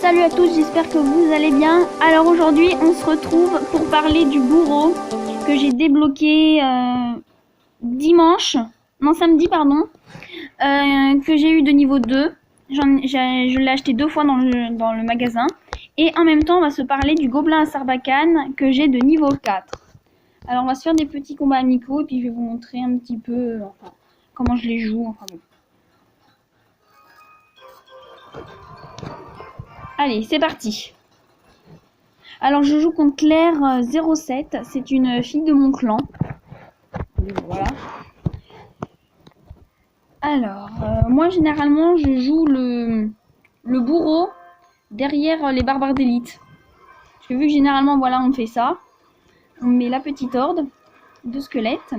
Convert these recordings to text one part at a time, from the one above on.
Salut à tous, j'espère que vous allez bien. Alors aujourd'hui, on se retrouve pour parler du bourreau que j'ai débloqué samedi, pardon, que j'ai eu de niveau 2. Je l'ai acheté 2 fois dans le magasin. Et en même temps, on va se parler du gobelin à Sarbacane que j'ai de niveau 4. Alors on va se faire des petits combats amicaux et puis je vais vous montrer un petit peu comment je les joue. Enfin bon. Allez, c'est parti. Alors je joue contre Claire 07, c'est une fille de mon clan. Voilà. Alors, moi généralement je joue le bourreau derrière les barbares d'élite. Parce que vu que généralement voilà on fait ça, on met la petite horde de squelettes.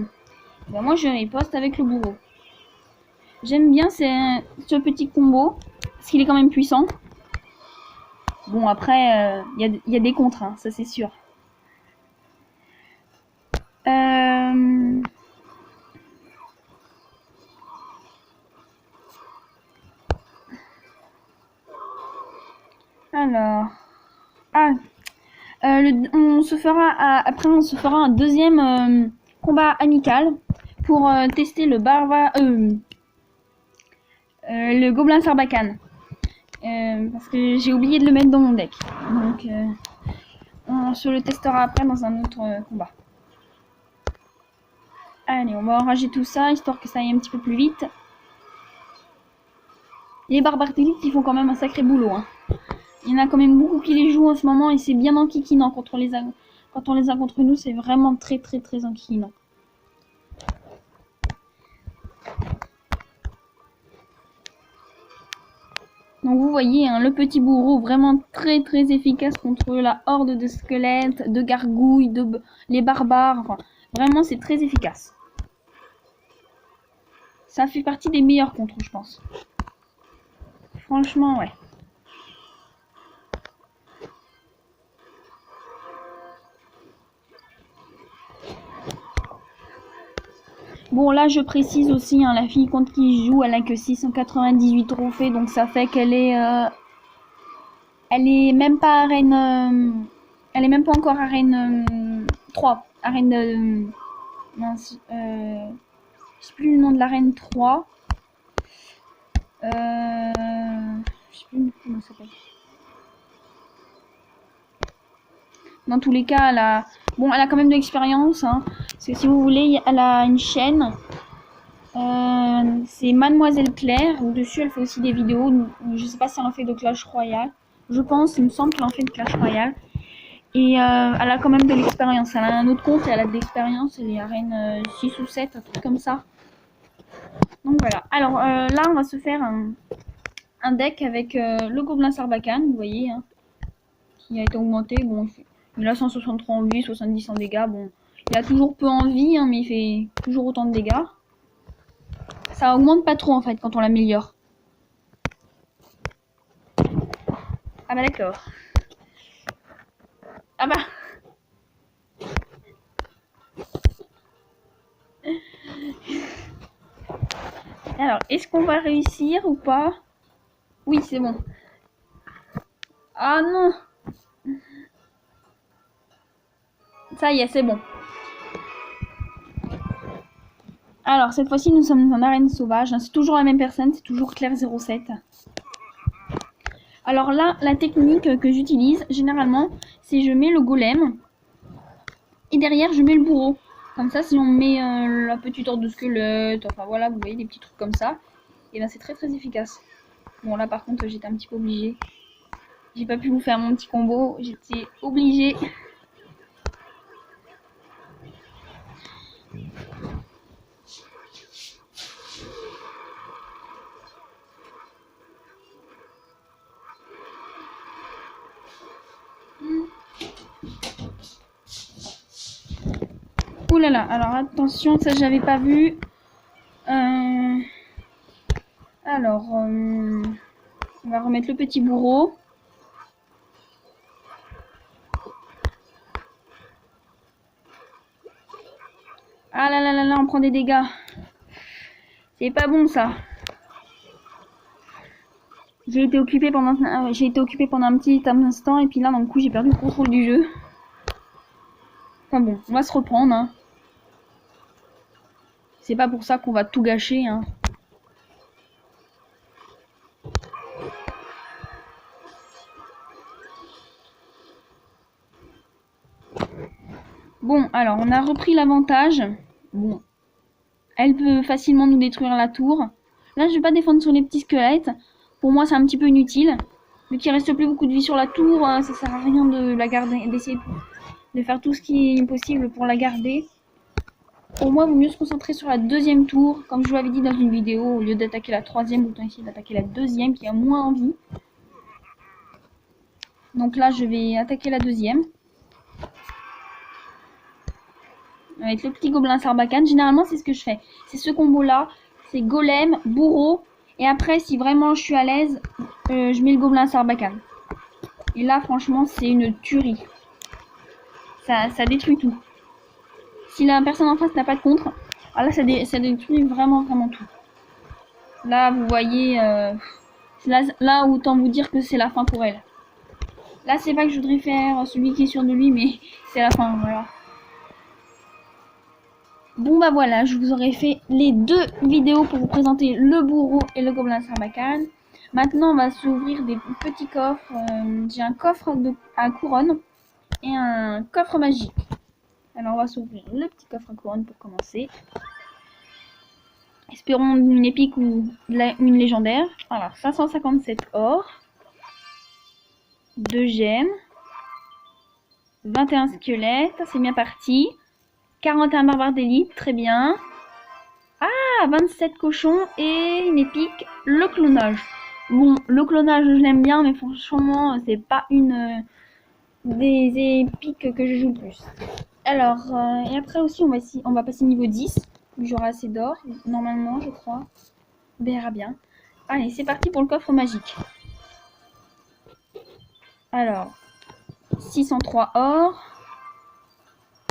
Ben, moi je riposte avec le bourreau. J'aime bien ce petit combo, parce qu'il est quand même puissant. Bon après, il y a des contres, hein, ça c'est sûr. Alors, on se fera après on se fera un deuxième combat amical pour tester le le gobelin Sarbacane. Parce que j'ai oublié de le mettre dans mon deck. Donc on se le testera après dans un autre combat. Allez, on va enrager tout ça histoire que ça aille un petit peu plus vite. Les barbares d'élite, ils font quand même un sacré boulot, hein. Il y en a quand même beaucoup qui les jouent en ce moment et c'est bien enquiquinant quand on les a contre nous, c'est vraiment très enquiquinant. Donc vous voyez, hein, le petit bourreau vraiment très efficace contre la horde de squelettes, de gargouilles, les barbares. Enfin, vraiment c'est très efficace. Ça fait partie des meilleurs contres, je pense. Franchement, ouais. Bon, là, je précise aussi, hein, la fille contre qui je joue, elle a que 698 trophées, donc ça fait qu'elle est... elle est même pas arène... elle est même pas encore arène 3. Arène... mince, je sais plus le nom de l'arène 3. Je sais plus comment ça s'appelle. Dans tous les cas, elle a quand même de l'expérience, hein, parce que si vous voulez, elle a une chaîne. C'est Mademoiselle Claire, où dessus elle fait aussi des vidéos. Je sais pas si elle en fait de Clash Royale. Je pense, il me semble qu'elle en fait de Clash Royale. Et elle a quand même de l'expérience. Elle a un autre compte et elle a de l'expérience. Elle est arène 6 ou 7, un truc comme ça. Donc voilà. Alors là, on va se faire un deck avec le gobelin Sarbacane, vous voyez, hein, qui a été augmenté. Bon, il a 163 en vie, 70 en dégâts. Bon, il a toujours peu en vie, hein, mais il fait toujours autant de dégâts. Ça augmente pas trop en fait quand on l'améliore. Ah bah d'accord. Ah bah. Alors, est-ce qu'on va réussir ou pas? Oui, c'est bon. Ah non. Ça y est, c'est bon. Alors, cette fois-ci, nous sommes en arène sauvage. C'est toujours la même personne, c'est toujours Claire 07. Alors là, la technique que j'utilise, généralement, c'est je mets le golem. Et derrière, je mets le bourreau. Comme ça, si on met la petite horde de squelettes, enfin voilà, vous voyez, des petits trucs comme ça. Et ben c'est très efficace. Bon, là, par contre, j'étais un petit peu obligée. J'ai pas pu vous faire mon petit combo. J'étais obligée. Ouh là là, alors attention, ça j'avais pas vu. Alors, on va remettre le petit bourreau. Ah là là là là, on prend des dégâts. C'est pas bon ça. J'ai été occupée pendant un petit instant et puis là d'un coup j'ai perdu le contrôle du jeu. Enfin bon, on va se reprendre. Hein. C'est pas pour ça qu'on va tout gâcher. Hein. Bon, alors on a repris l'avantage. Bon, elle peut facilement nous détruire la tour. Là, je vais pas défendre sur les petits squelettes. Pour moi, c'est un petit peu inutile. Vu qu'il reste plus beaucoup de vie sur la tour, ça sert à rien de la garder, d'essayer de faire tout ce qui est possible pour la garder. Pour moi, il vaut mieux se concentrer sur la deuxième tour. Comme je vous l'avais dit dans une vidéo, au lieu d'attaquer la troisième, autant essayer d'attaquer la deuxième qui a moins envie. Donc là, je vais attaquer la deuxième. Avec le petit gobelin sarbacane. Généralement, c'est ce que je fais. C'est ce combo-là. C'est golem, bourreau. Et après, si vraiment je suis à l'aise, je mets le gobelin sarbacane. Et là, franchement, c'est une tuerie. Ça détruit tout. Si la personne en face n'a pas de contre, ah là, ça détruit vraiment tout. Là, vous voyez, là, autant vous dire que c'est la fin pour elle. Là, c'est pas que je voudrais faire celui qui est sûr de lui, mais c'est la fin, voilà. Bon bah voilà, je vous aurais fait les deux vidéos pour vous présenter le bourreau et le gobelin sarbacane. Maintenant, on va s'ouvrir des petits coffres. J'ai un coffre à couronne et un coffre magique. Alors, on va s'ouvrir le petit coffre à couronne pour commencer. Espérons une épique ou une légendaire. Alors, 557 or, 2 gemmes, 21 squelettes, c'est bien parti. 41 barbares d'élite, très bien. Ah, 27 cochons et une épique, le clonage. Bon, le clonage, je l'aime bien, mais franchement, c'est pas une des épiques que je joue le plus. Alors, et après aussi, on va passer niveau 10. J'aurai assez d'or, normalement, je crois. On verra bien. Allez, c'est parti pour le coffre magique. Alors, 603 or,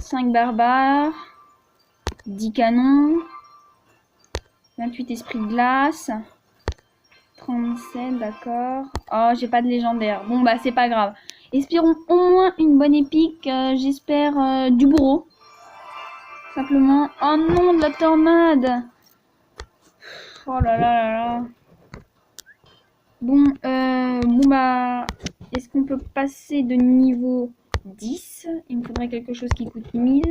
5 barbares, 10 canons, 28 esprits de glace, 37, d'accord. Oh, j'ai pas de légendaire. Bon, bah, c'est pas grave. Espérons au moins une bonne épique. J'espère du bourreau. Simplement. Oh non, de la tornade. Oh là là là là. Bon, bah, est-ce qu'on peut passer de niveau 10? Il me faudrait quelque chose qui coûte 1000.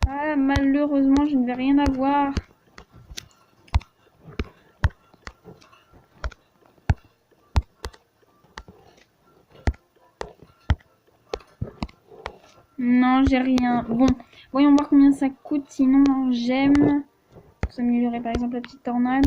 Ah, malheureusement, je ne vais rien avoir. Non, j'ai rien. Bon, voyons voir combien ça coûte. Sinon, j'aime. Pour s'améliorer, par exemple, la petite tornade.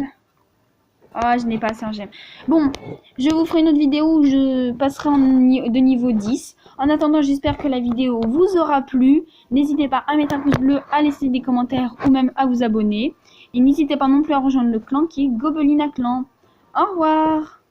Ah, je n'ai pas assez en gemmes. Bon, je vous ferai une autre vidéo où je passerai de niveau 10. En attendant, j'espère que la vidéo vous aura plu. N'hésitez pas à mettre un pouce bleu, à laisser des commentaires ou même à vous abonner. Et n'hésitez pas non plus à rejoindre le clan qui est Gobelina Clan. Au revoir!